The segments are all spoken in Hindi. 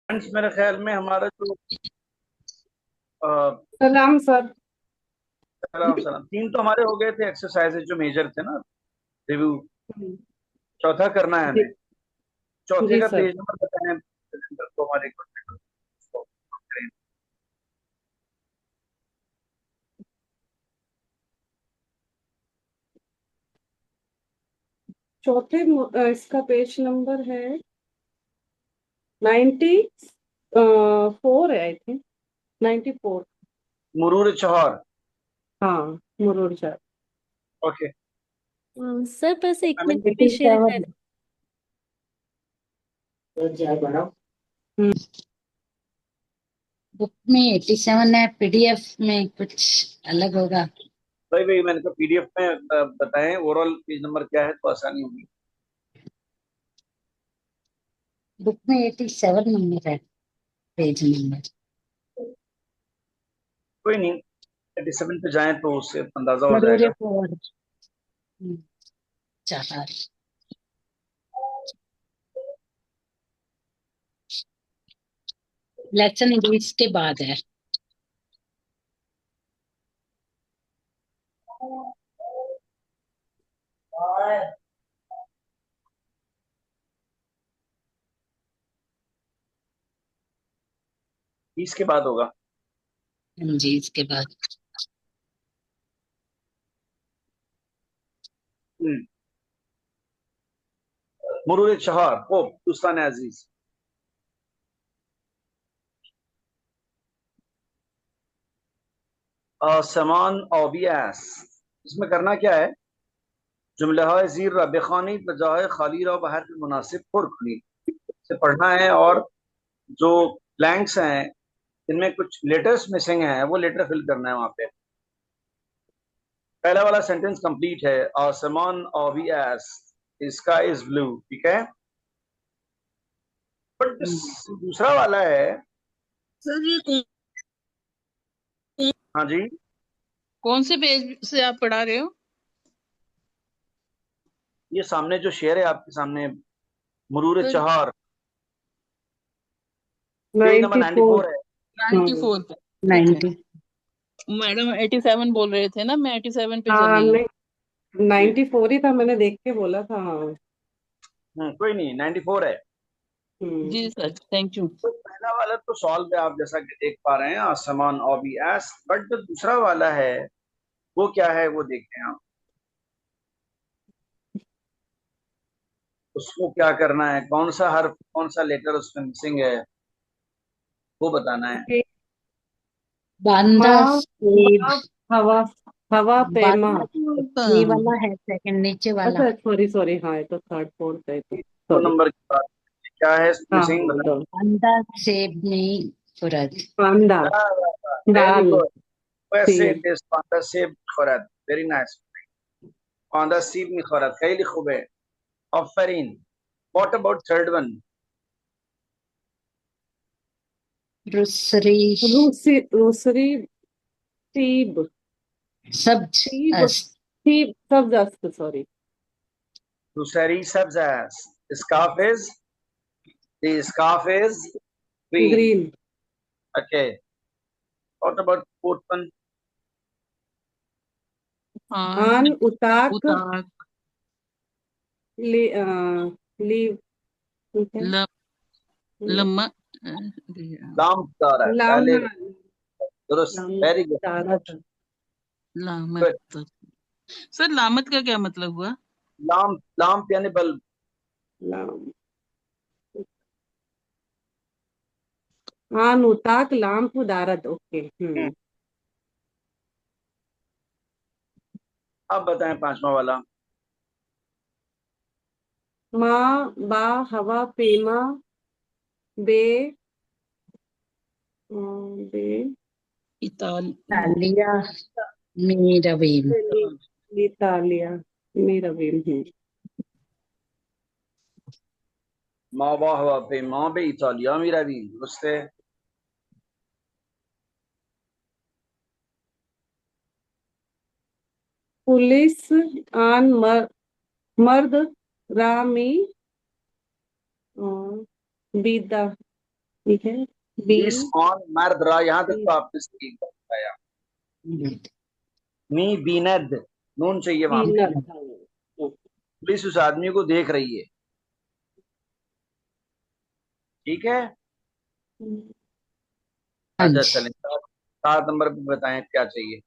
फ्रेंड्स, मेरे ख्याल में हमारा जो अ, सलाम सर। सलाम सलाम, तीन तो हमारे हो गए थे एक्सरसाइजेज जो मेजर थे ना। रिव्यू। हम्म, चौथा करना है जी हमें। चौथे जी का सर। पेज नंबर बताएं प्रेजेंटर को हमारे को। इसका पेज नंबर है 94 है आई थिंक। 94। मुरूर चौहार। हाँ, मुरूर सर। ओके। सर बस एक आई मीन मिनट में शेयर कर। हम्म, बुक में 87 है, पीडीएफ में कुछ अलग होगा। भाई भाई, मैंने कहा पीडीएफ में बताएं ओवरऑल पेज नंबर क्या है तो आसानी होगी। बुक में 87 नंबर है, पेज नंबर। कोई नहीं, 87 पे जाएं तो उससे अंदाजा हो मरोरे जाएगा। फॉर चार। लेसन इंग्लिश के बाद है। 20 के बाद होगा। जी, इसके बाद। मुरूर चौहार ओ दुस्तान अजीज। समान ओबियास। इसमें करना क्या है? जुमला ज़ीर बेखानी बजाय खाली रहो बाहर के मुनासिब पुरखनी से पढ़ना है। और जो ब्लैंक्स हैं इनमें कुछ लेटर्स मिसिंग हैं, वो लेटर फिल करना है वहां पे। पहला वाला सेंटेंस कंप्लीट है, आसमान ओबियस, स्काई इज ब्लू, ठीक है। बट दूसरा वाला है। सर ये हाँ जी। कौन से पेज से आप पढ़ा रहे हो? ये सामने जो शेर है आपके सामने, मुरूर सर चहार, पेज नंबर 94। 94 है। 94 पे। ठीक है 90। मैडम, 87 बोल रहे थे ना, मैं 87 पे चल हाँ रही हूँ। नहीं, जी। 94 ही था, मैंने देख के बोला था। हाँ। कोई नहीं, 94 है। हम्म। जी सर, थैंक यू। तो पहला वाला तो सॉल्व है, आप जैसा कि देख पा रहे हैं, आसमान ओबियस। बट जो दूसरा वाला है वो क्या है, वो देखते हैं आप। उसको क्या करना है, कौन सा हर्फ, कौन सा लेटर उसमें मिसिंग है, वो बताना है। ओके। बांदा हाँ। सेब। हवा। हवा। हवा पैमा। बांदा होता ये वाला है, सेकंड नीचे वाला। अच्छा, सॉरी सॉरी, हाँ ये तो थर्ड फोर्थ है तो दो सॉरी। नंबर की बात क्या है हाँ मिसिंग, हाँ, बताना। दो। बांदा सेब नहीं फुरत। पांडा। वेरी दाल। गुड। वैसे सेब। it is पांदा सेब खरत, वेरी नाइस। पांदा सेब में खरत कई खूब है। ऑफरीन। What about third one? रुसरी। रूसी रूसरी। सीब। सब्ज। सीब। सीब सब जास्त, सॉरी। दूसरी सब्ज। Scarf is, the scarf is green. Green. Okay. What about fourth one? आन आन उताक। उताक ले लीव। ठीक है। ल, लम्मा लाम दारा पहले। लामा। दुरुस्त, लामा वेरी गुड। तारा था। लामत। गुड। सर लामत का क्या मतलब हुआ? लाम लाम यानी बल्ब। लाम। आन उताक लाम दारद, ओके। अब बताएं पांचवा वाला। माँ बा हवा पेमा। बे। बे। इताल तालिया मीरवीन। इतालिया। मेरा भी माँ बाह पे माँ बे इतालिया मेरा भी उससे। पुलिस। आन मर्द। रामी। बीदा। ठीक है। बी इस ऑन मर्दरा, यहाँ तक तो आपने सही बताया। मी बीनद, नून चाहिए वहां पे। पीनट। पुलिस उस आदमी को देख रही है। ठीक है। हाँ अच्छा जी। चलें, 7 नंबर पे बताएं क्या चाहिए।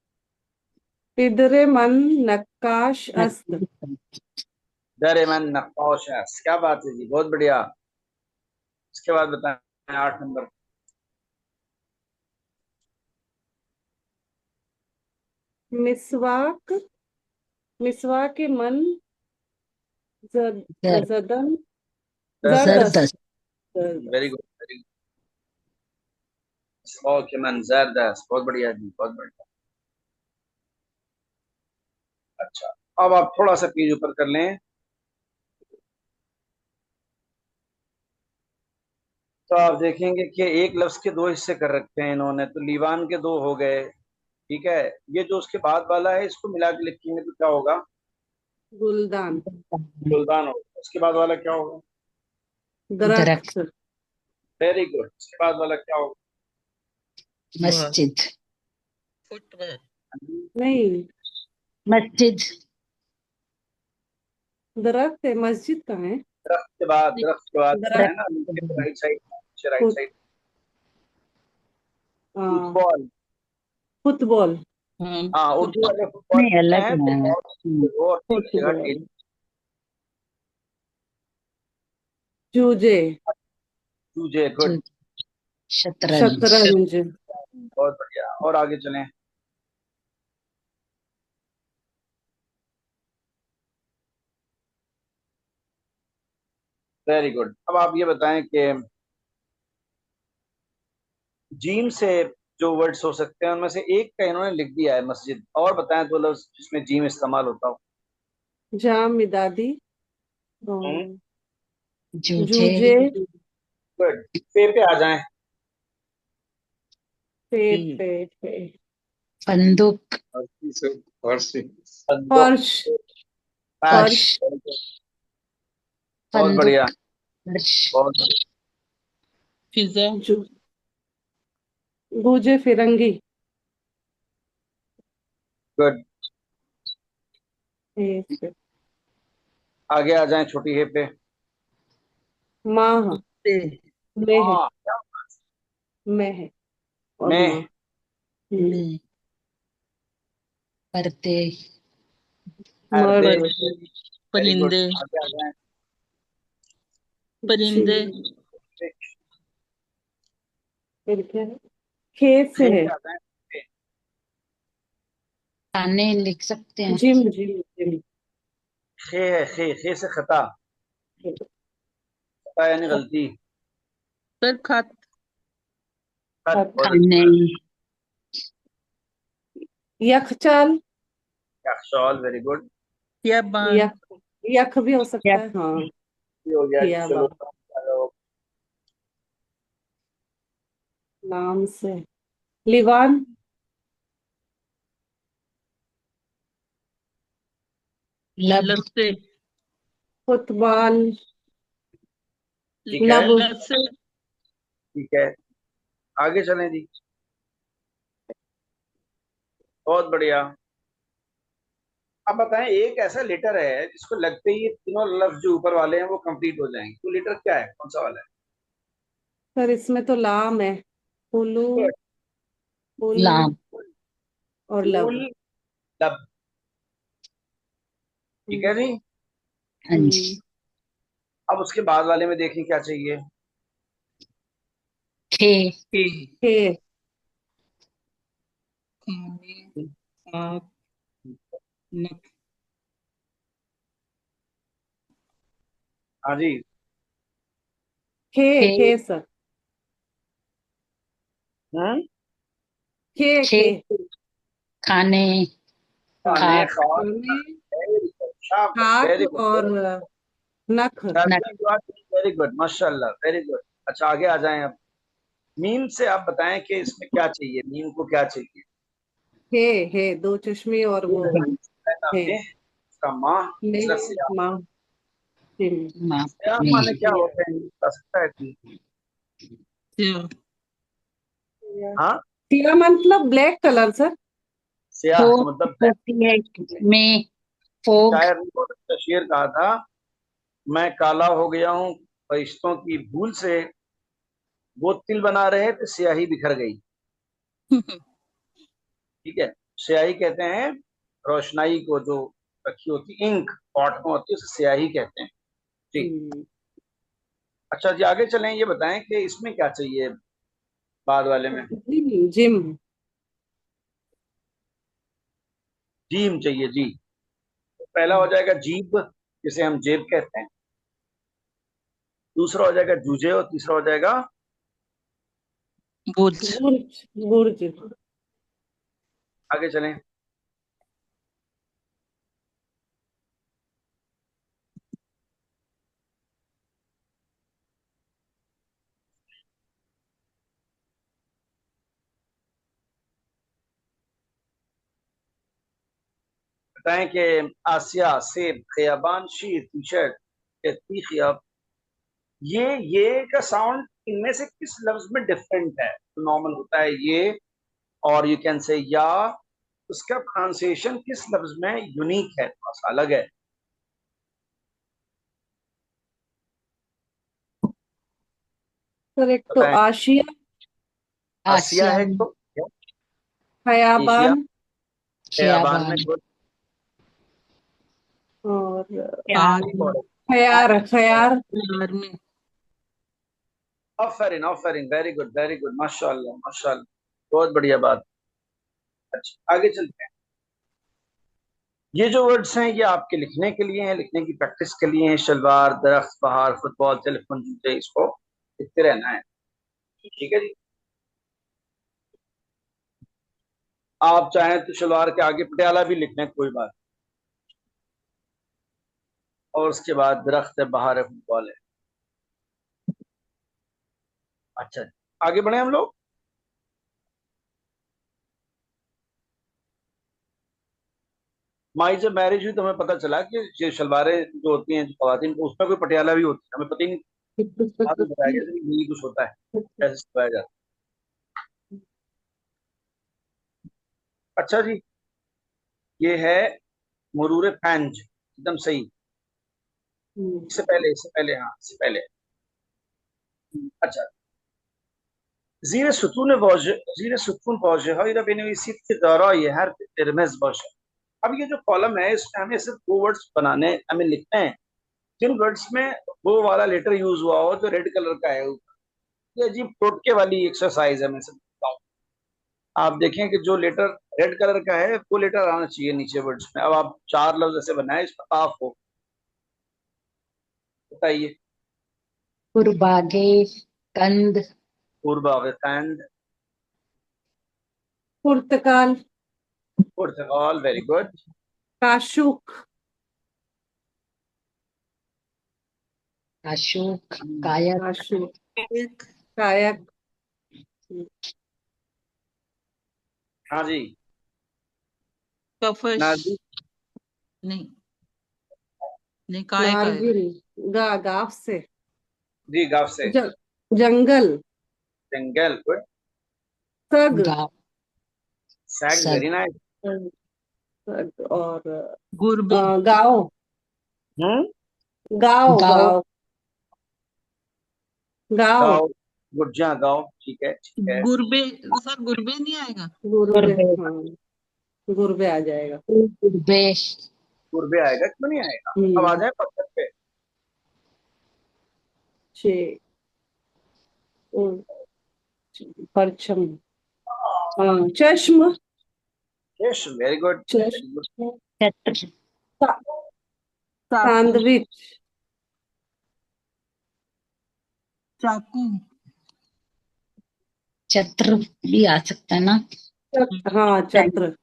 पिदरे मन नक्काश अस्त। दर मन नक्काश है, क्या बात है जी, बहुत बढ़िया। इसके बाद बताएं 8 नंबर। मिसवाक, मिसवाक के मन जर जदन जरदस्त। जरदस्त। Very good, very good. Okay मन जबरदस्त, बहुत बढ़िया जी, बहुत बढ़िया। अच्छा, अब आप थोड़ा सा पेज ऊपर कर लें, तो आप देखेंगे कि एक लफ्ज के दो हिस्से कर रखे हैं इन्होंने। तो लीवान के दो हो गए, ठीक है। ये जो उसके बाद वाला है, इसको मिला के लिखेंगे तो क्या होगा? गुलदान। गुलदान होगा। उसके बाद वाला क्या होगा? दरख्त। दरख्त। Very good. उसके बाद वाला क्या होगा? मस्जिद। फुटबॉल। नहीं, मस्जिद। दरख्त है, मस्जिद कहाँ है? दरख्त के बाद है दरख्त। ना, नीचे राइट साइड, नीचे राइट फुट साइड। हाँ, फुटबॉल। फुटबॉल। हाँ हाँ, उर्दू फुटबॉल। वाले फुटबॉल नहीं, लिखते अलग हैं, है। फुटबॉल वो अपनी जगह फुटबॉल। ठीक। जूजे। चूजे, गुड। शतरंज। शतरंज। बहुत बढ़िया, और आगे चलें। Very good. अब आप ये बताएं कि जीम से जो वर्ड्स हो सकते हैं उनमें से एक का इन्होंने लिख दिया है, मस्जिद। और बताएं दो लफ्ज जिसमें जीम इस्तेमाल होता हो। जाम मिदादी हम्म, और जूझे। जूजे। गुड। पे आ जाएं। पे पे पे बंदूक। बंदूक। फर्श। फर्श। फर्श। बहुत बढ़िया, बंदूक। फर्श। बहुत बढ़िया। पिज्जा। जू गूजे फिरंगी। गुड। पे पे आगे आ जाएं छोटी है पे। माँ। कुत्ते। में है, माँ। में है और माँ। में। में पर्दे। पर्दे। मर्द। Very good. परिंदे। आगे आ जाएं। परिंदे। जी। फिर क्या है? खेत से खे है। पे आ जाएं। पे। खाने लिख सकते हैं। Gym gym gym. खे है, खे से खता। खता यानी गलती। सर खत। खत, बहुत अच्छी खाने। बात। यखचाल। Shawl, very good. या बान। यख, यख भी हो क्या? सकता है, हाँ। ये हो गया जी, या चलो। नाम से लिवान। लब। लस्से। फुटबॉल। ठीक है, लब। लस्से। ठीक है। आगे चलें जी। बहुत बढ़िया। अब बताएं, एक ऐसा लेटर है जिसको लगते ही ये तीनों लफ्ज जो ऊपर वाले हैं वो कंप्लीट हो जाएंगे। तो लेटर क्या है, कौन सा वाला सर इसमें तो लाम है। फुलू, है? फुल लाम। और फूल, लब। लब। ठीक है जी। हाँ हम्म, जी। अब उसके बाद वाले में देखें क्या चाहिए। खे। के। के। खाने। आँख। नक। हाँ जी। खे खे। खे सर। हम्म। खे खे। खे। खाने। खाने, खाक। खास। खाने, वेरी गुड, शाबाश, खाक वेरी और गुड। नख। नक। वेरी गुड, माशाल्लाह, वेरी गुड। अच्छा, आगे आ जाएं अब। मीम से आप बताएं कि इसमें क्या चाहिए, मीम को क्या चाहिए। है दो चश्मे और वो है। में इसका माँ, ले इसका सियाह। माँ। जिम। माँ। सियाह में। माने क्या होता है, बता सकता है कोई? Yeah. हाँ, सिया मतलब ब्लैक कलर सर। स्याह का फोग मतलब black। होती है में, फोग। शायर ने बहुत अच्छा शेर कहा था, मैं काला हो गया हूँ फरिश्तों की भूल से, वो तिल बना रहे थे स्याही बिखर गई। ठीक है, स्याही कहते हैं रोशनाई को, जो रखी होती इंक पॉट में होती है उसे स्याही कहते हैं। ठीक। हम्म, अच्छा जी, आगे चलें, ये बताएं कि इसमें क्या चाहिए बाद वाले में। Gym gym. जीम चाहिए जी। तो पहला हो जाएगा जीब, जिसे हम जेब कहते हैं। दूसरा हो जाएगा जूझे, और तीसरा हो जाएगा बुर्ज। गुर्ज गुर्ज। आगे चलें। बताएं कि आसिया सेब, खियाबान शीर, टी शर्ट, खियाब, ये का साउंड इनमें से किस लफ्ज में डिफरेंट है? तो नॉर्मल होता है ये, और यू कैन से या, उसका प्रोनाउंसिएशन किस लफ्ज में यूनिक है, थोड़ा सा अलग है? सर एक तो बताएं। आशिया, आसिया आसिया है में तो एशिया, खयाबान खियाबान में खियाबान। गुड। और प्यार में। खयार खयार। प्यार में। ऑफरिन ऑफरिन, वेरी गुड वेरी गुड, माशाल्लाह माशाल्लाह, बहुत बढ़िया बात। अच्छा, आगे चलते हैं। ये जो वर्ड्स हैं ये आपके लिखने के लिए हैं, लिखने की प्रैक्टिस के लिए हैं। शलवार, दरख्त, बहार, फुटबॉल, टेलीफोन, जूते, इसको लिखते रहना है। ठीक है जी। आप चाहें तो शलवार के आगे पटियाला भी लिख लें, कोई बात। और उसके बाद दरख्त है, बहार है, फुटबॉल है। अच्छा जी, आगे बढ़े हम लोग। माई जब मैरिज हुई तो हमें पता चला कि ये शलवारें जो होती हैं खवातीन को, उसमें कोई पटियाला भी होती है, हमें पता ही नहीं। बाद में बताया गया कि यही कुछ होता है, कैसे सिखाया जाता है। अच्छा जी, ये है मुरूर फैंज, एकदम सही। इससे पहले, हाँ, इससे पहले। अच्छा, जीर सुकून वाजह या बेनवीसी दाराए हर इरमज वाजह। अब ये जो कॉलम है इसमें हमें सिर्फ दो वर्ड्स बनाने, हमें लिखने हैं। जिन वर्ड्स में वो वाला लेटर यूज हुआ हो जो रेड कलर का है ऊपर, ये अजीब टोटके वाली एक्सरसाइज है, मैं सिर्फ बताऊं। आप देखें कि जो लेटर रेड कलर का है वो लेटर आना चाहिए नीचे वर्ड्स में। अब आप चार लफ्ज ऐसे बनाए इसमें काफ हो, बताइए। कुर्बागे, कंद। पूर्वा, कैंड, पुर्तगाल, पुर्तगाल, वेरी गुड। काशुक, अशोक, कायक। काशुक, एक कायक, हाँ जी, कफश। नाजी, नहीं, नहीं काय का आएगा। नारगिल, गाफ से, जी, गाफ से, ज, जंगल, जंगल, गुड। सग, गाँव। सैग, सग। Very nice. सग और गुरबे। गाँव, हम्म, गाँव गाँव। गाँव गाँव। गाँव, गुर्जा गाँव, ठीक है ठीक है। गुरबे। सर गुरबे नहीं आएगा। गुरुबे, गुरबे। हाँ गुरुबे आ जाएगा। गुरबे। पूर्वे आएगा, क्यों नहीं आएगा? अब आ हम्म जाए पत्थर पे। छे उम, परछम, हाँ चश्म, yes, very good very good. चश्म, छत्र। सा- चाकू। सैंडविच, चाकू। छत्र भी आ सकता है ना। हाँ छत्र,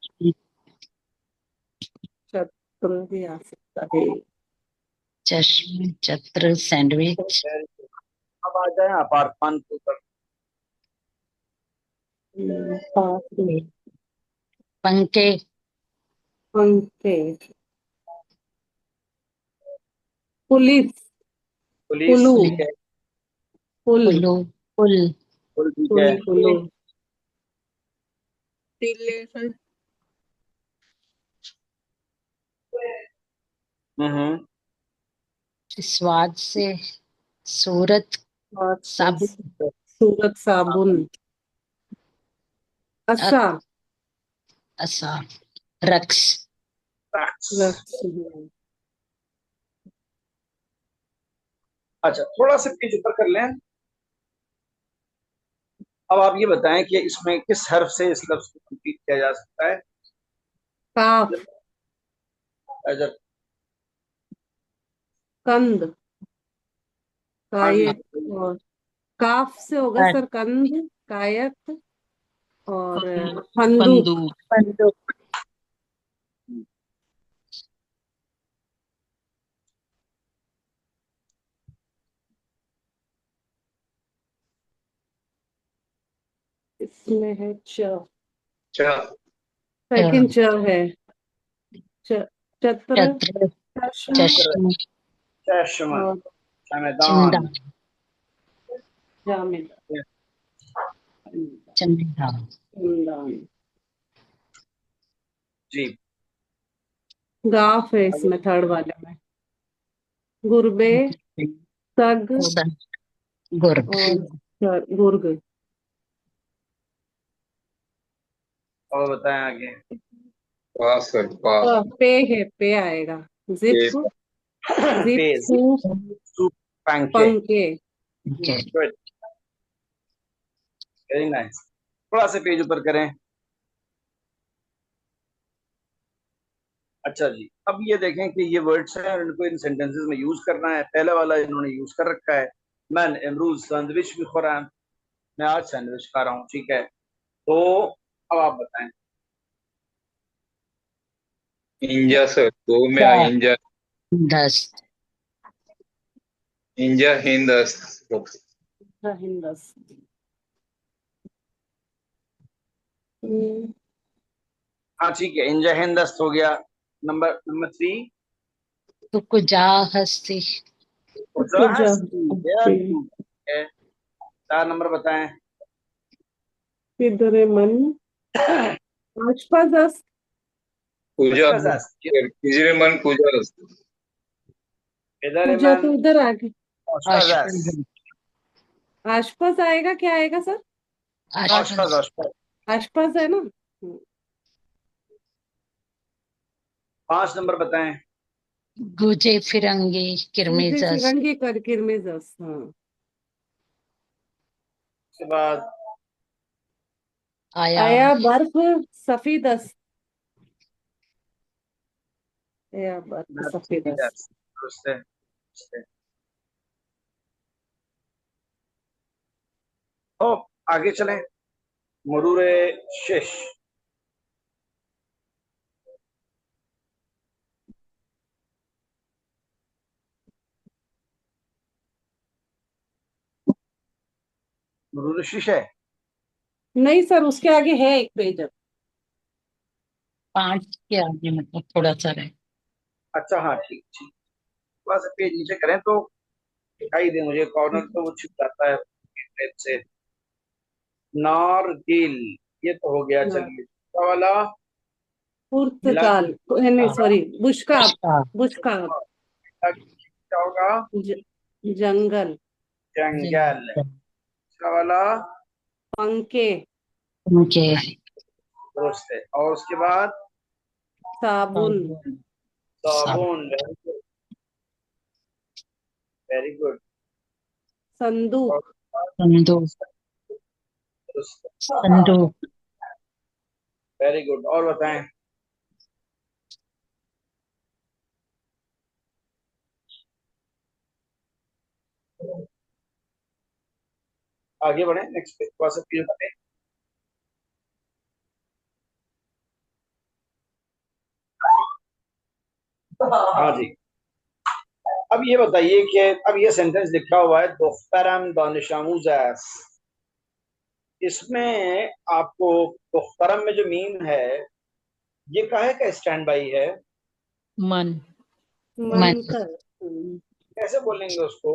छत्र भी आ सकता है। चश्म, छत्र, सैंडविच। Very good. अब आ जाए अपार्टमेंट के ऊपर। पास, पंखे। पंखे, पुलिस, पुलिस, पुलू, ठीक है। पुल, पुलु। पुल। फुल ठीक है। फुल फुल्लू टिल्ले सर। हम्म। स्वाद से सूरत और साबुन सूरत साबुन अ- असा असा रक्स रक्स अच्छा, थोड़ा सा पेज ऊपर कर लें। अब आप ये बताएं कि इसमें किस हर्फ से इस लफ्ज को कंप्लीट किया जा सकता है। काफ अजर कंद हाँ जी। कायक और काफ से होगा सर कंद कायक और फंदूक बंदूक। बंदूक इसमें है च अच्छा, सेकंड च है च चत्र छत्र चश्म चश्म चश्म, और चमदान, चंदा जामिन चंदा कुंदान जी। गाफ है इसमें थर्ड वाले में गुरबे सग गुर्द और गुर्ग और बताएं आगे। पास सर पास पे है पे आएगा zip zip page, soup soup, पंखे। पंखे के गुड, वेरी नाइस। थोड़ा सा पेज ऊपर करें। अच्छा जी, अब ये देखें कि ये वर्ड्स हैं और इनको इन सेंटेंसेस में यूज करना है। पहला वाला इन्होंने यूज कर रखा है, मैं इमरूज सैंडविच भी खा मैं आज सैंडविच खा रहा हूँ, ठीक है। तो अब आप बताएं। इंजा सर दो में आ इंजा दस्त इंजा हिंद हिंदस हाँ ठीक है, इंजा हिंदस्त हो गया। नंबर 3, तो कुजा हस्ती कुजा वेरी गुड है। 4 नंबर बताएं। किधर है मन आशपास अस्त पूजा अश्पजास्त, किसी मन पूजा इधर पूजा मन तो उधर आ गई अश्पजास्त, आशपास आएगा क्या आएगा सर अश्पज अश्पज। आशपास है ना 5 नंबर बताएं। गुजे फिरंगी मुझे किरमिजस फिरंगी कर किरमिजस हाँ उसके बाद आया आया बर्फ सफीदस आया बर्फ सफीदस उससे तो आगे चलें। मरूर शेष, मरूर शीश है। नहीं सर उसके आगे है एक पेज अब 5 के आगे मतलब थोड़ा सा रहे अच्छा हाँ, ठीक ठीक। थोड़ा सा पेज नीचे करें तो दिखाई दे मुझे, कॉर्नर तो वो छिप जाता है टेप से। नारगिल, ये तो हो गया। हाँ, चलिए दूसरा वाला मिला पुर्तगाल नहीं सॉरी बुशकाब अच्छा बुशकाब क्या होगा। ज, जंगल जंगल। दूसरा वाला पंखे उनके दुरुस्त है। और उसके बाद साबुन सब साबुन, वेरी गुड वेरी गुड। और संदूक संदूक दुरुस्त, संदूक वेरी गुड। और बताएं। आगे बढ़े, नेक्स्ट पे थोड़ा सा क्लियर करें। हाँ जी, अब ये बताइए कि अब ये सेंटेंस लिखा हुआ है दुख्तरम दानिश आमूज़। इसमें आपको दुख्तरम में जो मीम है, ये काहे का स्टैंड बाई है। मन। मन मन कर कैसे बोलेंगे उसको।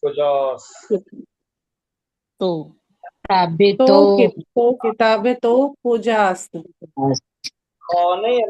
कुजास्त. तो किताबें तो तो किताबें तो पूजास्त खाने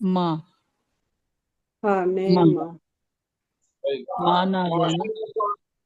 माँ खाने माँ माँ ना गया ना।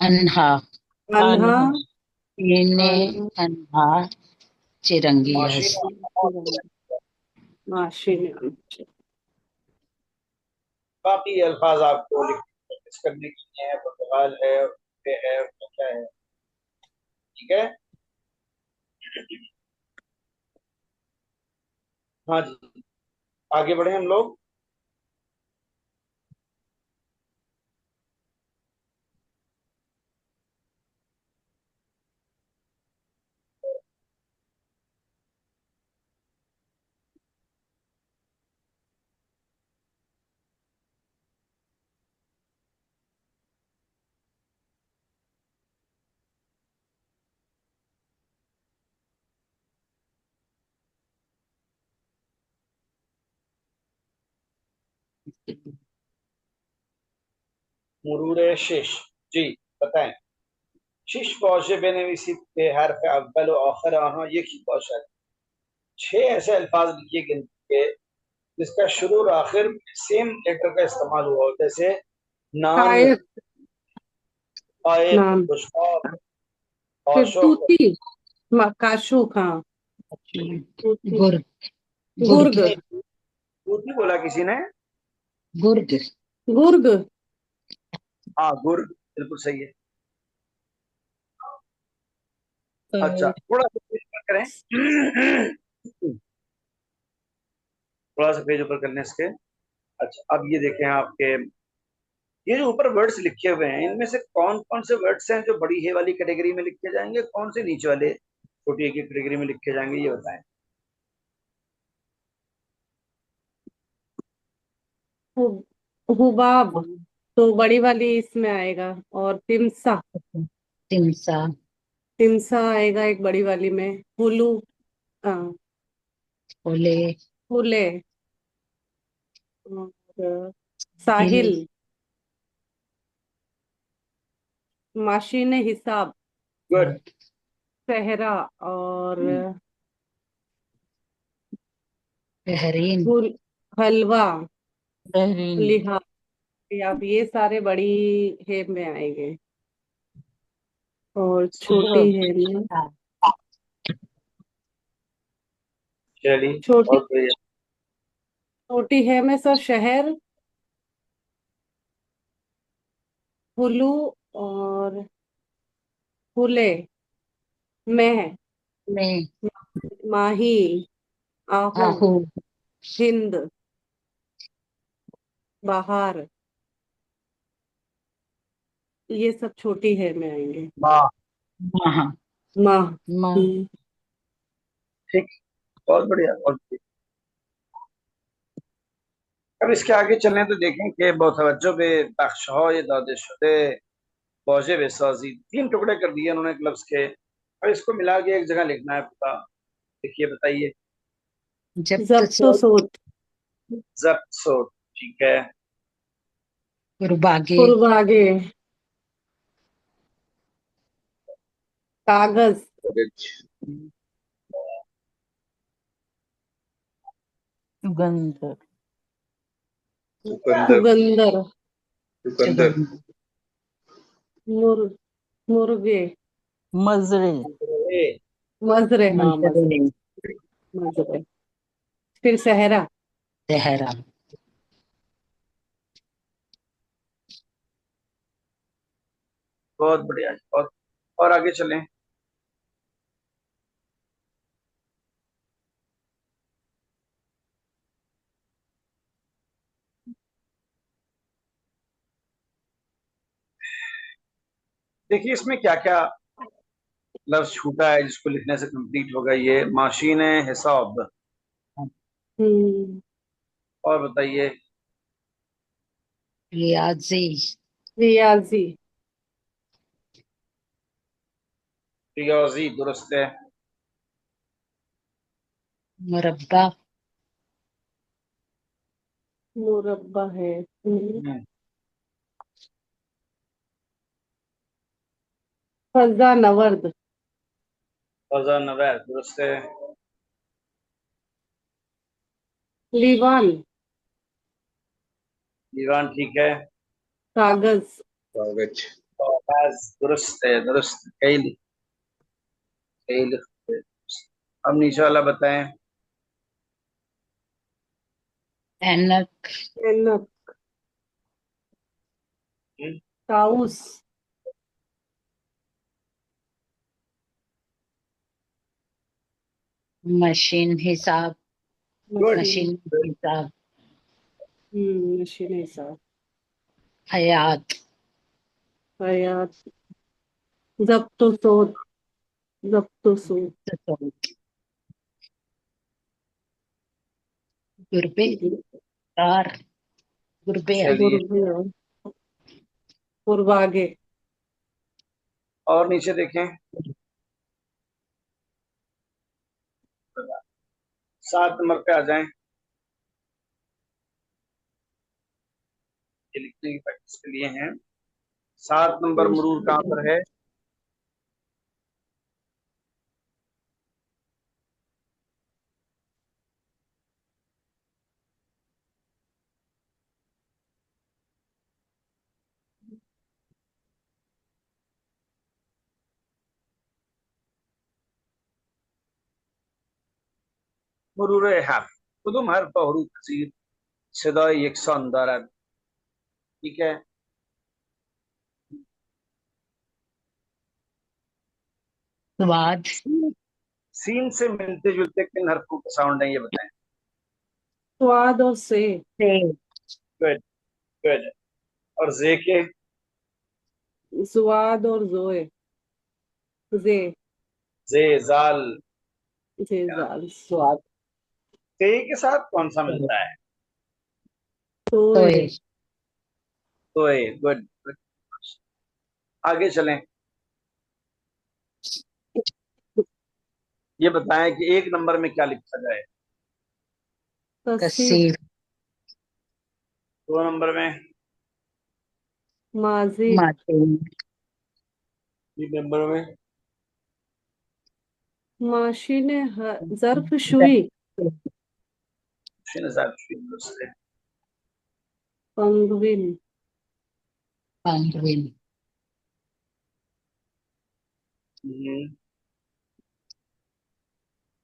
अनहा अनहा इन्हें अनहा अनहा चिरंगियास माशीन. माशीन बाकी अल्फाज आपको प्रैक्टिस करने के लिए है. पुर्तगाल है, पे है, तो क्या है. ठीक है. हाँ जी, आगे बढ़े हम लोग. मुरूर शिश. जी बताएं. शिश वाजिब नवीसी पे हर्फ अव्वल और आखिर आना ये की कौशल. छह ऐसे अल्फाज लिखिए गिनती के जिसका शुरू और आखिर सेम लेटर का इस्तेमाल हुआ हो. जैसे नान, कायक आयत, नाम खुशहाल, फिर आशुक. तूती काशुक हाँ तूती गुर्ग गुर्ग गुर्ग नहीं बोला किसी ने. गुर्ग गुर्ग हाँ, गुर्ग बिल्कुल सही है. अच्छा, तो थोड़ा सा पेज ऊपर करें. थोड़ा सा पेज ऊपर करने इसके. अच्छा, अब ये देखें आपके, ये जो ऊपर वर्ड्स लिखे हुए हैं इनमें से कौन कौन से वर्ड्स हैं जो बड़ी हे वाली कैटेगरी में लिखे जाएंगे, कौन से नीचे वाले छोटी ए की कैटेगरी में लिखे जाएंगे, ये बताएं. हुबाब तो बड़ी वाली इसमें आएगा और तिमसा तिमसा तिमसा आएगा एक बड़ी वाली में हुलू हाँ ओले हुले और हिल साहिल माशीन हिसाब गुड. सहरा और बहरीन हलवा बहरीन लिहाफ अब ये सारे बड़ी हे में आएंगे और छोटी सुबह है में चलिए, छोटी बहुत बढ़िया. छोटी है में सर शहर हुलू और हुले में में माही आहू आहू हिंद बाहर ये सब छोटी है में आएंगे वाह, महा माह माँ ठीक. बहुत बढ़िया, बहुत बढ़िया. अब इसके आगे चलें तो देखें कि बहुतवज्जो बे बख्श ये दादे शुदे वाजिब साजी, तीन टुकड़े कर दिए उन्होंने एक लफ्ज के. और इसको मिला के एक जगह लिखना है पूरा. देखिए, बताइए. जब्त जब्त सोत जब्त सोच. ठीक है. कुर्बागे कुर्बागे कागज सुगंध चुकंदर, चुगंदर चुकंदर, मुर मुर्गे मजरे ए, मजरे हाँ मंजरे मजरे फिर सहरा सहरा बहुत बढ़िया. और आगे चलें. देखिए इसमें क्या क्या लफ्ज छूटा है जिसको लिखने से कंप्लीट होगा. ये माशीन हिसाब. हम्म और बताइए. रियाजी रियाजी रियाजी दुरुस्त है। मुरब्बा मुरब्बा है। फजा नवर्द। फजा नवैर दुरुस्त है। लीवान दीवान ठीक है। कागज। कागज। कागज दुरुस्त है, दुरुस्त। कैल, कैल। अब नीचे वाला बताएं। ऐनक ऐनक। ताउस। मशीन हिसाब गुड। मशीन हिसाब मशीन हिसाब। हयात हयात। जब्तो सोत। जब्तो सोत। गुरबे कार गुरबे चलिए गुरबागे। और नीचे देखें। 7 नंबर पे आ जाएं। ये लिखने की प्रैक्टिस के लिए हैं। 7 नंबर मरूर कहाँ पर है? मरूर हर्फ कुदुम हर्फ हरूफ कसीर सदाई यकसान दारद। ठीक है। स्वाद सीन से मिलते जुलते किन हरफों के साउंड है ये बताएं। स्वाद और से। Good, good. और जे के? जुआद और जोए। जे। जे, जाल। जे जाल स्वाद। ते के साथ कौन सा मिलता है? तोए। तो ए, गुड, गुड। आगे चलें। ये बताएं कि 1 नंबर में क्या लिखा जाए। तसीफ। कसीर 2 नंबर में? माजी। मातूम 3 नंबर में? माशीन जर्फ शुई। पंगविन। पंगविन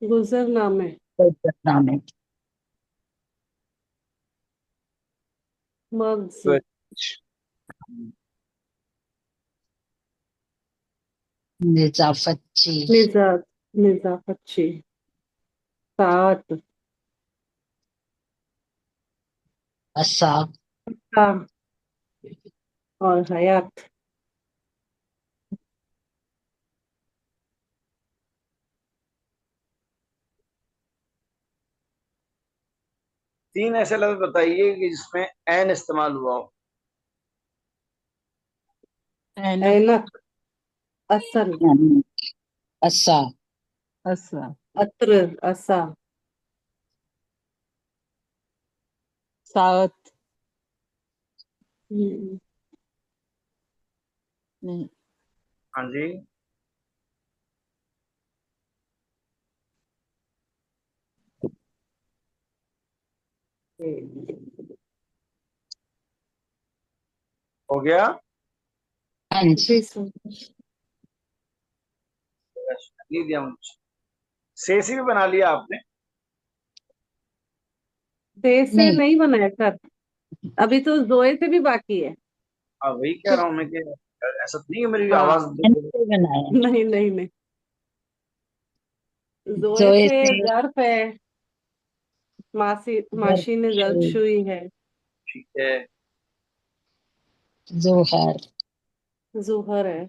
गुजरनामे। गुजरनामे मग्ज। निजाफतची निजात। निजाफतची। सात। असा का और हयात। तीन ऐसे लफ्ज बताइए कि जिसमें एन इस्तेमाल हुआ हो। ऐनक। असल। असा अच्छा। अत्र। असा। सात। हम्म, नहीं। हाँ जी। हो गया। अंज जी सर। नहीं दिया मुझे। सेसी भी बना लिया आपने? से नहीं नहीं बनाया सर। अभी तो जोए से भी बाकी है। हाँ वही कह रहा हूँ मैं कि ऐसा तो नहीं है मेरी आवाज हाँ। अंज से बनाया नहीं नहीं नहीं। जोए जोए से से जर्फ है। माशी ने जर्फ जरशुई शुई है। ठीक है। जोहर जुहर है।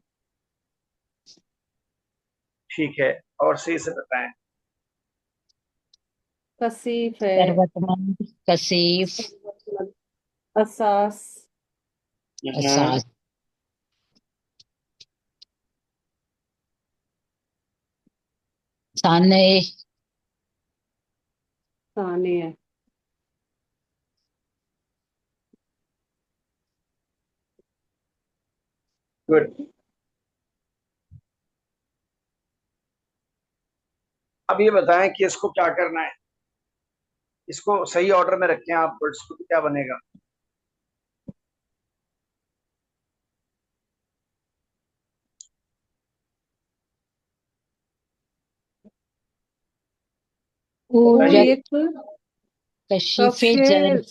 ठीक है। और सही से बताएं। कसीफ है। सरवतमंद कसीफ असास। असास साने सानिया। गुड। अब ये बताएं कि इसको क्या करना है, इसको सही ऑर्डर में रखें आप वर्ड्स को, तो क्या बनेगा? बताइए। एक कशीफे कफ्शे जर्द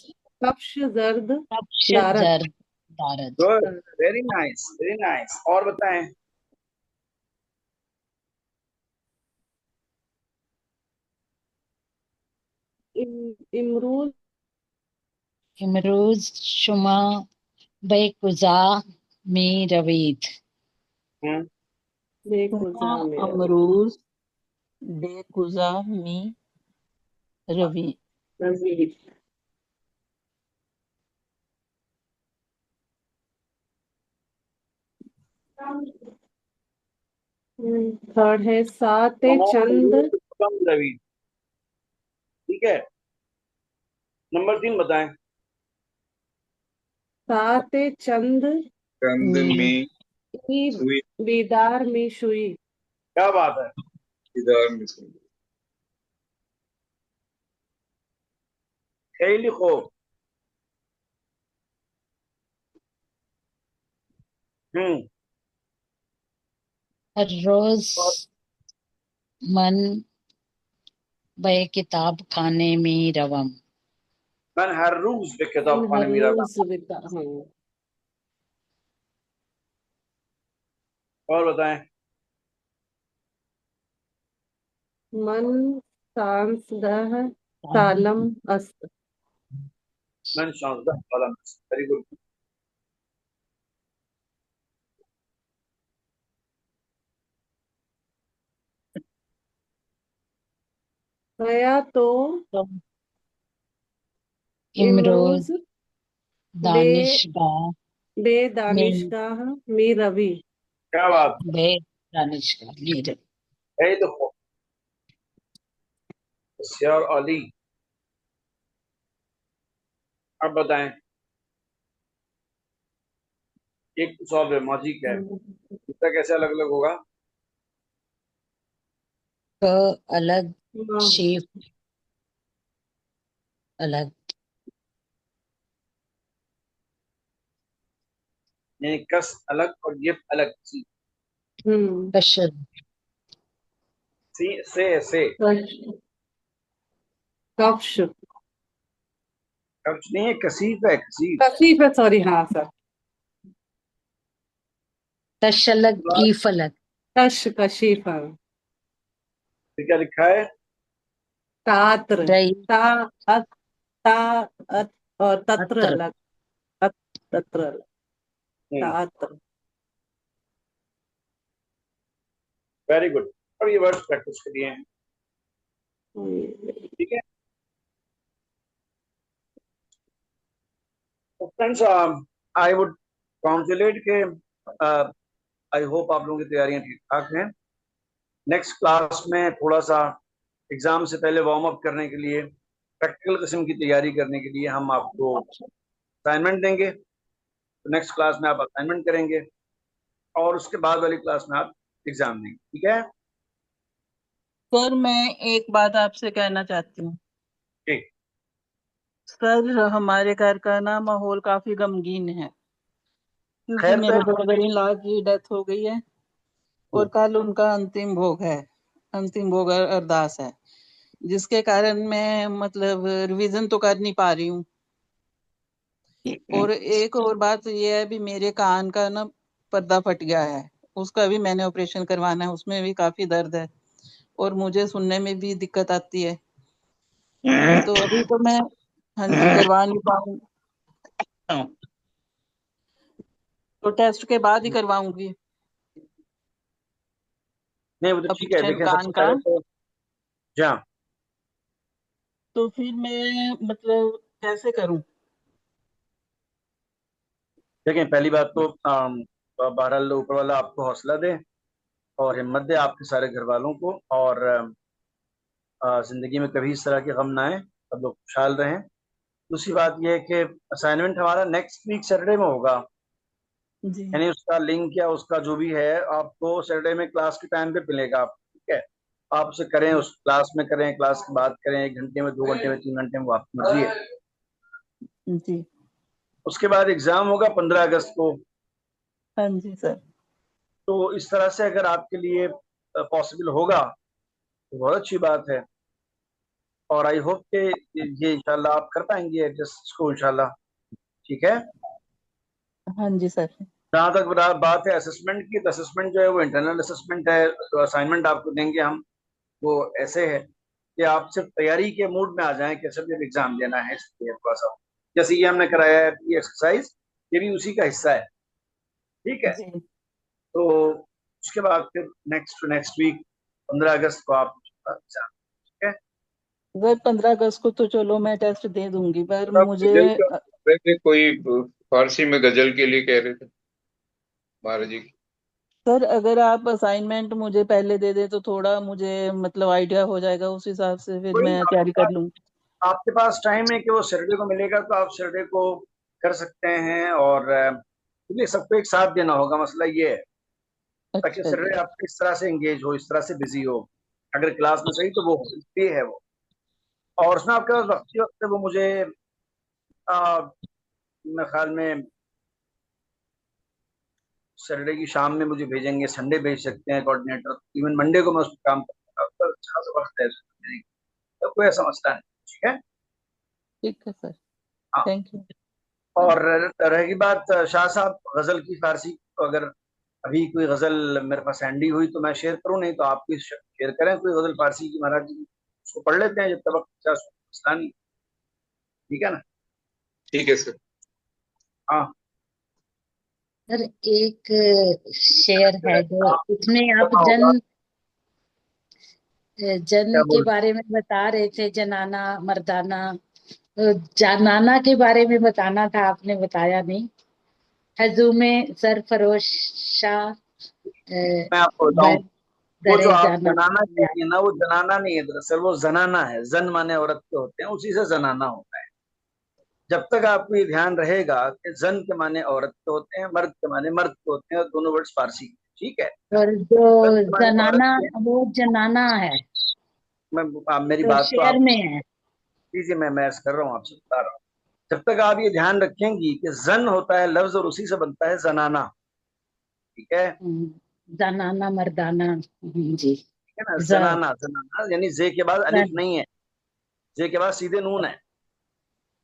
कफ्श जर्द कफ्श दारद। जर्द दारद। Good, very nice, very nice. और बताएं। इमरूज इमरोज शुमा बेकुजा में रवीद। हम्म। बेकुजा हुमा मेरा अमरूज बेकुजा मी रवि। नजीर। थर्ड है साते चंद। कम रवि। ठीक है। नंबर 3 बताएं। साते चंद कंद में की सुई बेदार में शुई। क्या बात है। दीदार में सुई। खेल खो। हम्म। हर रोज मन बे किताब खाने में रवम। मैं हर रोज पे किताब खाने हर मेरा था। रोज बिता हाँ। और बताएं। मन सांसदह सालम अस्त। मैं शानदार वाला। Very good. गया तो तो इमरोज इमरूज बे दानिशगाह में बेदानिशगाह में रवि। क्या बात बे दानिशगाह में रवि। है। तो शेर अली। अब बताएं। एक तो सॉल्व है, माजी क्या है, इसका कैसे अलग अलग होगा? क अलग हाँ, शेफ अलग। यानी कस अलग और गिफ अलग। सी कशर से कश कफ्श कब्ज नहीं है, कसीफ है, कसीफ। कशीफ है, सॉरी हाँ सर। तशलग की फलक। कशीफ हाँ। फिर क्या लिखा है? तात्र रई ता अत ता अत और तत्र अत्र अलग। तत्र अलग। तात्र। Very good. अब ये वर्ड्स प्रैक्टिस करिए। हम्म, ठीक है। तो फ्रेंड्स, आई वुड कॉन्सुलेट के आई होप आप लोगों की तैयारियां ठीक ठाक हैं। नेक्स्ट क्लास में थोड़ा सा एग्जाम से पहले वार्म अप करने के लिए, प्रैक्टिकल किस्म की तैयारी करने के लिए हम आपको असाइनमेंट देंगे। तो नेक्स्ट क्लास में आप असाइनमेंट करेंगे और उसके बाद वाली क्लास में आप एग्जाम देंगे। ठीक है। सर मैं एक बात आपसे कहना चाहती हूँ। ठीक। सर हमारे घर का ना माहौल काफी गमगीन है, क्योंकि खैर तो मेरे ब्रदर इन लॉ की डेथ हो गई है और कल उनका अंतिम भोग है। अंतिम भोग अरदास है, जिसके कारण मैं मतलब रिवीजन तो कर नहीं पा रही हूँ। और एक और बात ये है भी, मेरे कान का ना पर्दा फट गया है, उसका भी मैंने ऑपरेशन करवाना है, उसमें भी काफी दर्द है और मुझे सुनने में भी दिक्कत आती है। तो अभी तो मैं हाँ जी करवा नहीं पाऊँ, तो टेस्ट के बाद ही करवाऊंगी नहीं, वो तो ठीक है। ऑपरेशन देखें, कान सबसे का। पहले तो जहाँ तो फिर मैं मतलब कैसे करूं? देखें, पहली बात तो बहरहाल ऊपर वाला आपको हौसला दे। और हिम्मत दे आपके सारे घर वालों को, और जिंदगी में कभी इस तरह के गम ना आए, सब लोग खुशहाल रहें। दूसरी बात यह है कि असाइनमेंट हमारा नेक्स्ट वीक सैटरडे में होगा, जी यानी उसका लिंक या उसका जो भी है आपको सैटरडे में क्लास के टाइम पे मिलेगा। आप ठीक है, आप उसे करें, उस क्लास में करें, क्लास की बात करें, 1 घंटे में, 2 घंटे में, 3 घंटे में, वो आपकी मर्जी है। जी। उसके बाद एग्जाम होगा 15 अगस्त को। हाँ जी सर। तो इस तरह से अगर आपके लिए पॉसिबल होगा तो बहुत अच्छी बात है, और आई होप कि ये इंशाल्लाह आप कर पाएंगे एडजस्ट इसको इंशाल्लाह। ठीक है। हाँ जी सर। जहाँ तक बात है असेसमेंट की, तो असेसमेंट जो है वो इंटरनल असेसमेंट है। तो असाइनमेंट आपको देंगे हम, वो ऐसे है कि आप सिर्फ तैयारी के मूड में आ जाएं कि सब जब एग्जाम देना है, इसलिए थोड़ा सा जैसे ये हमने कराया है ये एक्सरसाइज, ये भी उसी का हिस्सा है। ठीक है। जी तो उसके बाद फिर नेक्स्ट नेक्स्ट वीक 15 अगस्त को आप एग्जाम। ठीक है। सर, 15 अगस्त को तो चलो मैं टेस्ट दे दूंगी, पर तो आप मुझे गजल का बोल रहे थे, कोई फारसी में गजल के लिए कह रहे थे महाराज जी की। सर अगर आप असाइनमेंट मुझे पहले दे दे तो थोड़ा मुझे मतलब आइडिया हो जाएगा, उस हिसाब से फिर कोई मैं तैयारी कर लूँ। आपके पास टाइम है कि वो सैटरडे को मिलेगा, तो आप सैटरडे को कर सकते हैं, और क्योंकि सबको एक साथ देना होगा, मसला ये है, ताकि अच्छा जी। सैटरडे आप इस तरह से एंगेज हो, इस तरह से बिजी हो, अगर क्लास में सही तो वो इसलिए है वो। और उसमें आपके पास वक्त वक्त है, वो मुझे मेरे ख्याल में सैटरडे की शाम में मुझे भेजेंगे, संडे भेज सकते हैं कोऑर्डिनेटर, इवन मंडे को मैं उस पर काम करूंगा, तो अच्छा सा वक्त है तो कोई ऐसा मसला नहीं। ठीक है। ठीक है सर। हाँ। Thank you. और रहेगी बात शाह साहब गजल की, फारसी, तो अगर अभी कोई गजल मेरे पास हैंडी हुई तो मैं शेयर करूं, नहीं तो आप भी शेयर करें कोई गजल फारसी की महाराज जी की, उसको पढ़ लेते हैं जब तक मसला नहीं। ठीक है ना। ठीक है सर। हाँ। सर एक शेर है जो हाँ, इसमें आप पता होगा जन क्या के बोल। बारे में बता रहे थे, जनाना मर्दाना, तो जानाना के बारे में बताना था, आपने बताया नहीं। हजूमे सरफरोश शाह मैं आपको बताऊं, बर वो जो दरे आप जाना। जनाना कहती है ना, वो जनाना नहीं है दरअसल, वो जनाना है। जन माने औरत के होते हैं, उसी से जनाना होता है। जब तक आपको ये ध्यान रहेगा कि जन के माने औरत के होते हैं, मर्द के माने मर्द के होते हैं, और दोनों वर्ड्स फारसी के। ठीक है। और जो जन के माने औरत जनाना, के, वो जनाना है मैं आप मेरी तो बात को शेर आप में है। लीजिए, मैं कर रहा हूँ, आपसे बता रहा हूँ। जब तक आप ये ध्यान रखेंगी कि जन होता है लफ्ज, और उसी से बनता है जनाना। ठीक है। जनाना मर्दाना। जी। ठीक है ना, ज जनाना, जनाना यानी जे के बाद अलिफ जन नहीं है, जे के बाद सीधे नून है।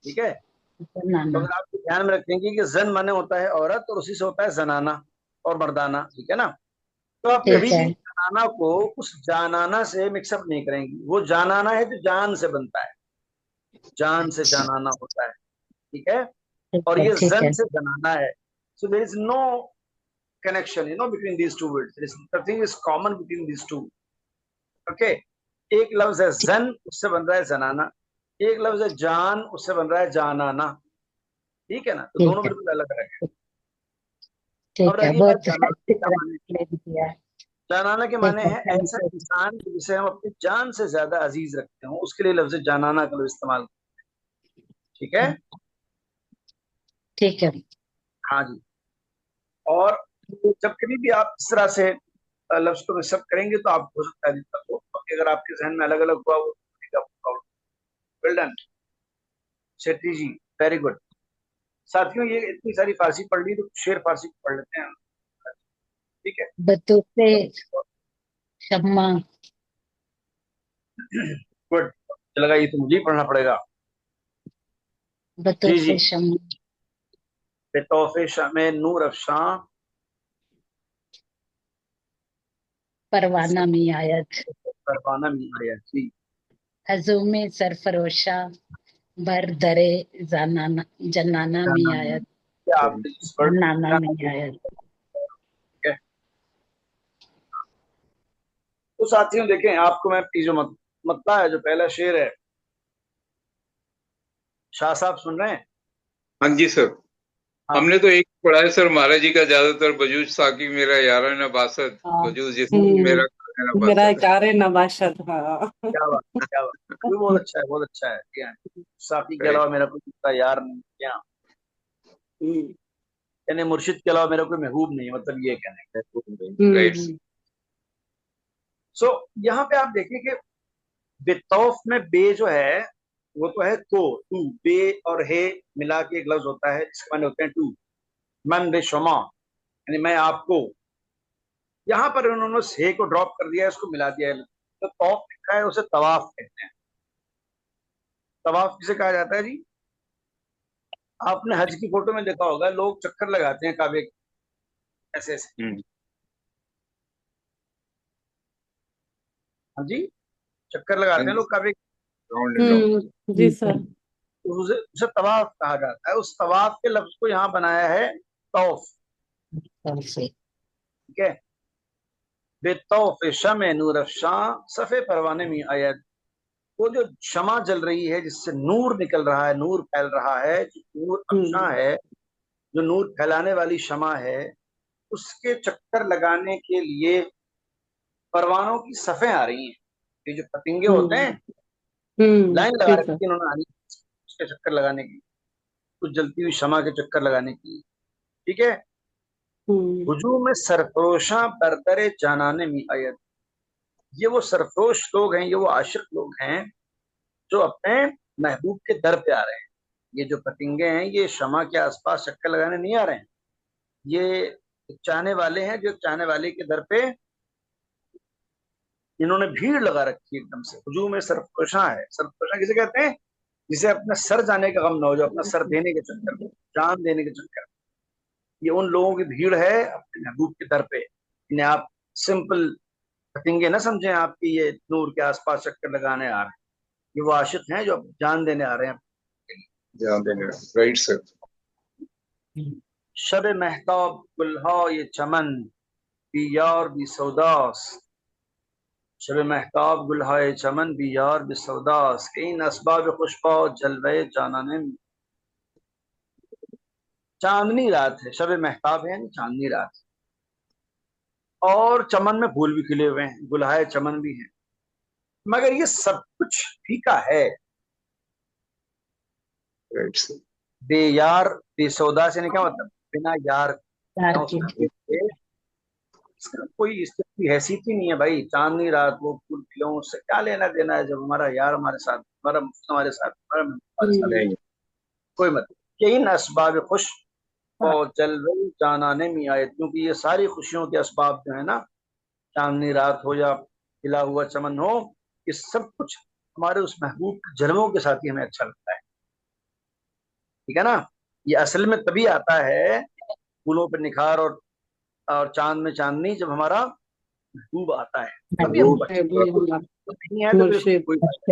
ठीक है। तो जनाना। अगर आप ध्यान में रखेंगे कि जन माने होता है औरत, और उसी से होता है जनाना और मर्दाना। ठीक है ना। तो आप कभी ठीक है। भी जनाना को उस जानाना से मिक्सअप नहीं करेंगी। वो जानाना है जो जान से बनता है, जान से अच्छा। जानाना होता है। ठीक है। ठीक और है। ये ठीक जन है। से जनाना है। So there is no connection, between these two words. There is nothing is common between these two. Okay. एक लफ्ज है जन, उससे बन रहा है जनाना। एक लफ्ज है जान, उससे बन रहा है जानाना। ठीक है ना। तो दोनों ठीक है। बिल्कुल अलग अलग है। अब ठीक है, रही बात बहुत जानाना अच्छी का तरह माने। एक्सप्लेन किया। जानाना के ठीक माने है, हैं थैंक ऐसा यू। इंसान जिसे हम अपनी जान से ज्यादा अजीज रखते हो, उसके लिए लफ्ज जानाना का इस्तेमाल। ठीक है। ठीक है। हाँ जी। और जब कभी भी आप इस तरह से लफ्ज को मिक्सअप करेंगे तो आप हो सकता है दिक्कत हो, क्योंकि अगर आपके जहन में अलग अलग हुआ वो वेल डन शेट्टी जी, वेरी गुड। साथियों, ये इतनी सारी फारसी पढ़ ली, तो शेर फारसी पढ़ लेते हैं। ठीक है। बतूते शम्मा। गुड। लगा ये तो मुझे ही पढ़ना पड़ेगा। जी जी। बतूते शम्मा बेतौफे शामे नूर अफशां, परवाना में आयत। परवाना मिलाया जी। हजूमे सरफरोशा बर दरे जनाना, जनाना में जाना आयत। क्या आपने इस वर्ड को जनाना जाना में आयत। है। तो साथियों देखें, आपको मैं जो मतला है, जो पहला शेर है, शाह साहब सुन रहे हैं? हाँ जी सर। हाँ हमने तो एक पढ़ा है सर, महाराज जी का ज्यादातर वजूद साकी मेरा यारा नबासत, हाँ वजूद जिस्म मेरा खाना मेरा नबासत। कार्य नबाशत। हाँ क्या बात क्या बात, ये बहुत अच्छा है, बहुत अच्छा है। क्या साथी के राइट। अलावा मेरा कोई दूसरा यार नहीं, क्या हम्म यानी मुर्शिद के अलावा मेरा कोई महबूब नहीं, मतलब ये कहने का। राइट। हम्म सो यहाँ पे आप देखिए कि बेतौफ में बे जो है वो तो है तो, टू, बे और हे मिला के एक लफ्ज होता है, इसके माने होते हैं टू। मन बे शुमा, यानी मैं आपको। यहाँ पर उन्होंने उस हे को ड्रॉप कर दिया है, उसको मिला दिया है, तो तौफ लिखा है, उसे तवाफ कहते हैं। तवाफ किसे कहा जाता है जी? आपने हज की फोटो में देखा होगा, लोग चक्कर लगाते हैं काबे के, ऐसे ऐसे। हम्म। हाँ जी, चक्कर लगाते हैं लोग काबे के, राउंड एंड राउंड। जी सर। तो उसे उसे तवाफ कहा जाता है। उस तवाफ के लफ्ज को यहाँ बनाया है तौफ। से ठीक है, बेतौफ शम नूर अफशां, सफे परवाने में आयत। वो जो शमा जल रही है, जिससे नूर निकल रहा है, नूर फैल रहा है, जो नूर अफशां है, जो नूर फैलाने वाली शमा है, उसके चक्कर लगाने के लिए परवानों की सफे आ रही हैं। ये जो पतंगे होते हैं, लाइन लगा जी सर। रखी है इन्होंने आनी, उसके चक्कर लगाने की, कुछ जलती हुई शमा के चक्कर लगाने की। ठीक है, हम्म हुजूम सरफरोशां बरदरे जानाने में आयत। ये वो सरफरोश लोग हैं, ये वो आशिक लोग हैं जो अपने महबूब के दर पे आ रहे हैं। ये जो पतंगे हैं, ये शमा के आसपास चक्कर लगाने नहीं आ रहे हैं, ये एक चाहने वाले हैं, जो एक चाहने वाले के दर पे इन्होंने भीड़ लगा रखी है एकदम से। हुजूम सरफरोशां है, सरफरोशां किसे कहते हैं? जिसे अपने सर जाने का गम ना हो, जो अपना सर देने के चक्कर में, जान देने के चक्कर में, ये उन लोगों की भीड़ है अपने महबूब के दर पे। इन्हें आप सिंपल फतेंगे ना समझें, आपकी ये नूर के आसपास चक्कर लगाने आ रहे हैं। ये वो आशिक हैं जो अब जान देने आ रहे हैं। ध्यान देने, राइट सर। शब महताब गुलहा ये चमन, बी यार बी सौदास। शब महताब गुलहा ये चमन, बी यार बी सौदास, इन असबाब खुशबा जलवे जानाने। चांदनी रात है, शब महताब है, चांदनी रात, और चमन में फूल भी खिले हुए हैं, गुलहाए चमन भी है, मगर ये सब कुछ फीका है। Right sir. बेयार बेसौदा से क्या मतलब? बिना यार, यार बिना की उसके इसका कोई इसकी हैसियत ही नहीं है भाई। चांदनी रात, वो फूल खिले, उससे क्या लेना देना है जब हमारा यार हमारे साथ, हमारा मुफ्त हमारे साथ, हमारा महबूब हमारे साथ। नहीं। कोई मतलब यही न असबाब खुश और जलवे जानाने में आए, क्योंकि ये सारी खुशियों के असबाब जो है ना, चांदनी रात हो या खिला हुआ चमन हो, ये सब कुछ हमारे उस महबूब के जलवों के साथ ही हमें अच्छा लगता है। ठीक है ना? ये असल में तभी आता है, फूलों पर निखार और चांद में चांदनी, जब हमारा महबूब आता है, तभी हमको अच्छा लगता महबूब हमारा है। तो नहीं है तो फिर मुर्शिद। कोई बात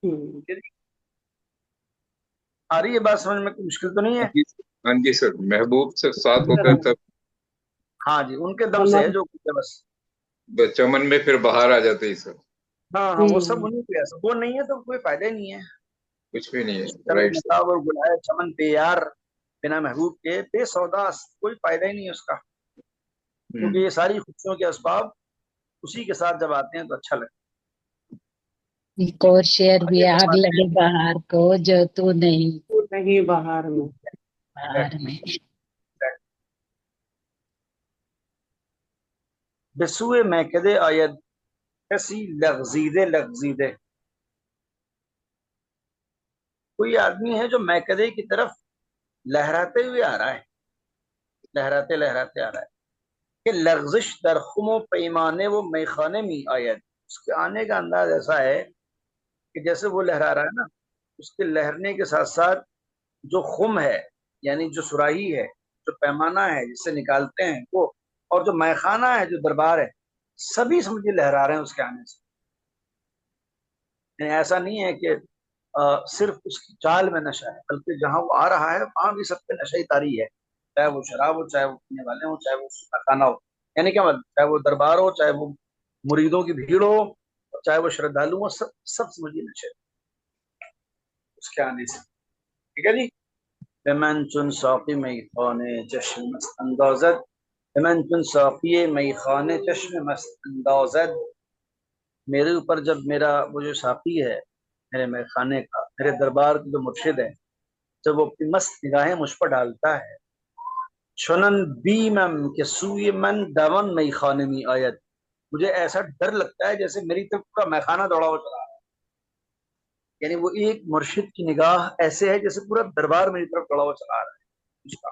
हम्म नहीं। आ रही है बात समझ में? कोई मुश्किल तो नहीं हाँ है? जी। हाँ जी सर, महबूब से साथ होकर तब हाँ जी, उनके दम से है हमारा जो कुछ है बस। चमन में फिर बाहर आ जाते ही सर। हाँ हाँ, वो सब उन्हीं के ऐसा, वो नहीं है तो कोई फायदा ही नहीं है। कुछ भी नहीं है। शब राइट सर। महताब और गुलाए चमन बेयार, बिना महबूब के बेसौदास, कोई फायदा ही नहीं है उसका, क्योंकि हम्म। ये सारी खुशियों के असबाब उसी के साथ जब आते हैं तो अच्छा लगता एक और शेर है। भी आगे है, आग फरमाते हैं, लगे बाहर को जो तू नहीं वो नहीं बाहर में। बाहर में। बेसुए मैकदे आयद, कैसी लगजीदे लगजीदे। कोई आदमी है जो मैकदे की तरफ लहराते हुए आ रहा है, लहराते लहराते आ रहा है, कि लग्जिश दर खुमो पैमाने वो मैखाने में आयत। उसके आने का अंदाज ऐसा है कि जैसे वो लहरा रहा है ना, उसके लहरने के साथ साथ जो खुम है, यानी जो सुराही है, जो पैमाना है जिससे निकालते हैं वो, और जो मैखाना है, जो दरबार है, सभी समझिए लहरा रहे हैं उसके आने से। यानी ऐसा नहीं है कि सिर्फ उसकी चाल में नशा है, बल्कि जहां वो आ रहा है वहां भी सब पे नशा ही तारी है, चाहे वो शराब हो, चाहे वो पीने वाले हो, चाहे वो उसका खाना हो। यानी क्या मतलब, चाहे वो दरबार हो, चाहे वो मुरीदों की भीड़ हो, चाहे वो श्रद्धालु हो, सब सब समझिए नशे उसके आने से। ठीक है जी? बमन चुन साक़ी मई खाने चश्म मस्त अंदाज़त, बमन चुन साक़ी मई खाने चश्म मस्त अंदाज़त। मेरे ऊपर जब मेरा वो जो साक़ी है मेरे मई खाने का, मेरे दरबार का जो मुर्शिद है, जब वो अपनी मस्त निगाहें मुझ पर डालता है, चुनन बीमम के सूय मन दवन मई खाने में आयत, मुझे ऐसा डर लगता है जैसे मेरी तरफ पूरा मैखाना दौड़ा हुआ चला रहा है। यानी वो एक मुर्शिद की निगाह ऐसे है जैसे पूरा दरबार मेरी तरफ दौड़ा हुआ चला रहा है उसका।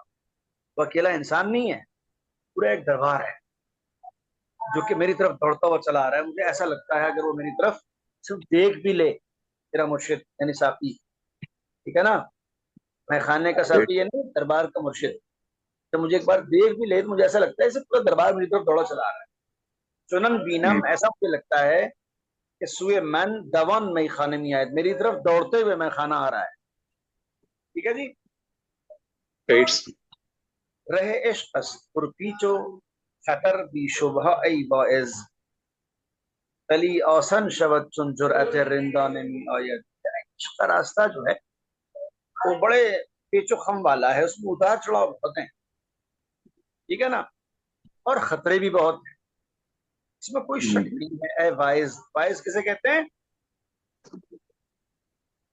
वो अकेला इंसान नहीं है, पूरा एक दरबार है जो कि मेरी तरफ दौड़ता हुआ चला आ रहा है। मुझे ऐसा लगता है अगर वो मेरी तरफ सिर्फ देख भी ले, तेरा मुर्शिद यानी साकी, ठीक है ना, मैं खाने का साकी यानी दरबार का मुर्शिद, तो मुझे एक बार देख भी ले तो मुझे ऐसा लगता है जैसे पूरा दरबार मेरी तरफ दौड़ा चला आ रहा है। चुनन बीनम, ऐसा मुझे लगता है कि सुए मन दवन मई खाने में आयत, मेरी तरफ दौड़ते हुए मैं खाना आ रहा है। ठीक है जी। रहे इश्क पुरपीचो खतर भी शुबह आई बाइज, तली आसन शबद चुन जुरअत रिंदाने में आयत। इश्क का रास्ता जो है वो बड़े पेचो खम वाला है, उसमें उतार चढ़ाव बहुत है, ठीक है ना, और खतरे भी बहुत हैं, इसमें कोई शक नहीं है। ए वाइज, वाइज किसे कहते हैं?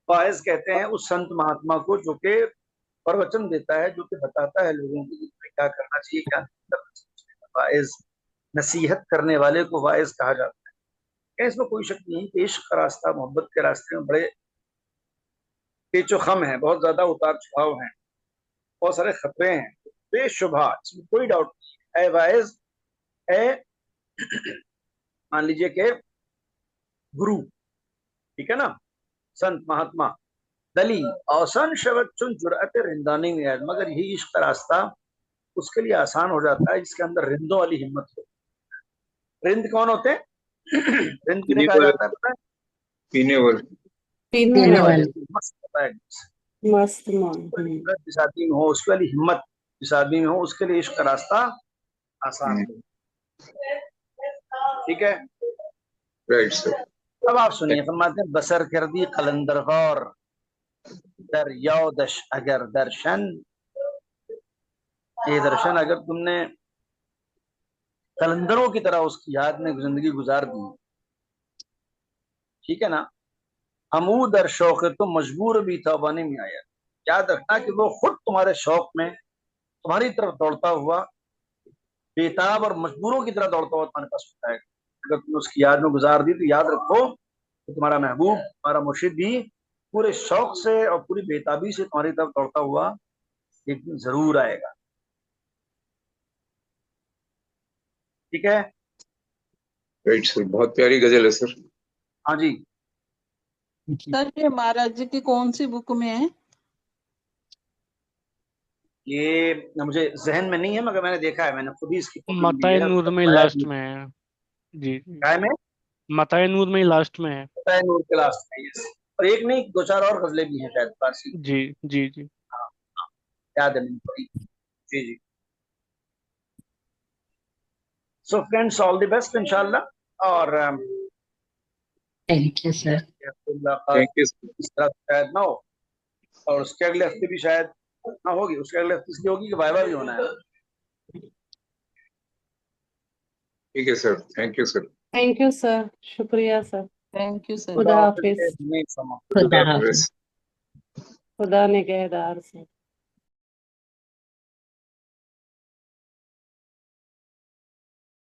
वाइज कहते हैं उस संत महात्मा को जो कि प्रवचन देता है, जो कि बताता है लोगों को कि क्या करना चाहिए क्या नहीं करना चाहिए। वाइज, नसीहत करने वाले को वाइज कहा जाता है। इसमें कोई शक नहीं कि इश्क का रास्ता, मोहब्बत के रास्ते में बड़े पेचो खम है, बहुत ज्यादा उतार चढ़ाव है, बहुत सारे खतरे हैं, बेशुबा, इसमें कोई डाउट नहीं है। ए वाइज, ए मान लीजिए कि गुरु, ठीक है ना, संत महात्मा, दली औसन शब्द चुन जुरअत रिंदानी में है, मगर यही इश्क का रास्ता उसके लिए आसान हो जाता है जिसके अंदर रिंदों वाली हिम्मत हो। रिंद कौन होते हैं? रिंद किन्हें कहा जाता है पता है? पीने वाले, पीने वाले, मस्त होता है, मस्त मान। जिस आदमी में हो उसकी वाली हिम्मत, जिस आदमी में हो उसके लिए इश्क का रास्ता आसान है। ठीक है, राइट सर। अब आप सुनिए, फरमाते हैं बसर कर दी कलंदर गौर दर यौदश अगर दर्शन, ये दर्शन अगर तुमने कलंदरों की तरह उसकी याद में जिंदगी गुजार दी, ठीक है ना, हमू दर शौक तो मजबूर भी था बने में आया, याद रखना कि वो खुद तुम्हारे शौक में तुम्हारी तरफ दौड़ता हुआ, बेताब और मजबूरों की तरह दौड़ता हुआ तुम्हारे पास होता है। अगर तुमने उसकी याद में गुजार दी तो याद रखो कि तुम्हारा महबूब, तुम्हारा मुर्शिद भी पूरे शौक से और पूरी बेताबी से तुम्हारी तरफ दौड़ता हुआ एक दिन जरूर आएगा। ठीक है, राइट सर, बहुत प्यारी गजल है सर। हाँ जी। सर ये महाराज जी की कौन सी बुक में है? ये मुझे जहन में नहीं है मगर मैंने देखा है, मैंने खुद ही इसकी फोटो ली मताए है। नूर में लास्ट में है। जी जी, काय में? मताए नूर में लास्ट में है। मताए नूर के लास्ट में, yes। और एक नहीं, दो चार और गजलें भी हैं शायद फारसी। जी जी जी। हाँ, हाँ, याद है मैंने पढ़ी। जी जी। So friends, all the best इंशाल्लाह, और thank you sir. Thank you sir. इस तरह शायद ना हो, और उसके अगले हफ्ते भी शायद ना होगी, उसके अगले हफ्ते इसलिए होगी कि वाइवा भी होना है। ठीक है sir, thank you sir. Thank you sir, शुक्रिया सर। Thank you sir. खुदा हाफिज। खुदा हाफिज। खुदा निगहदार सर।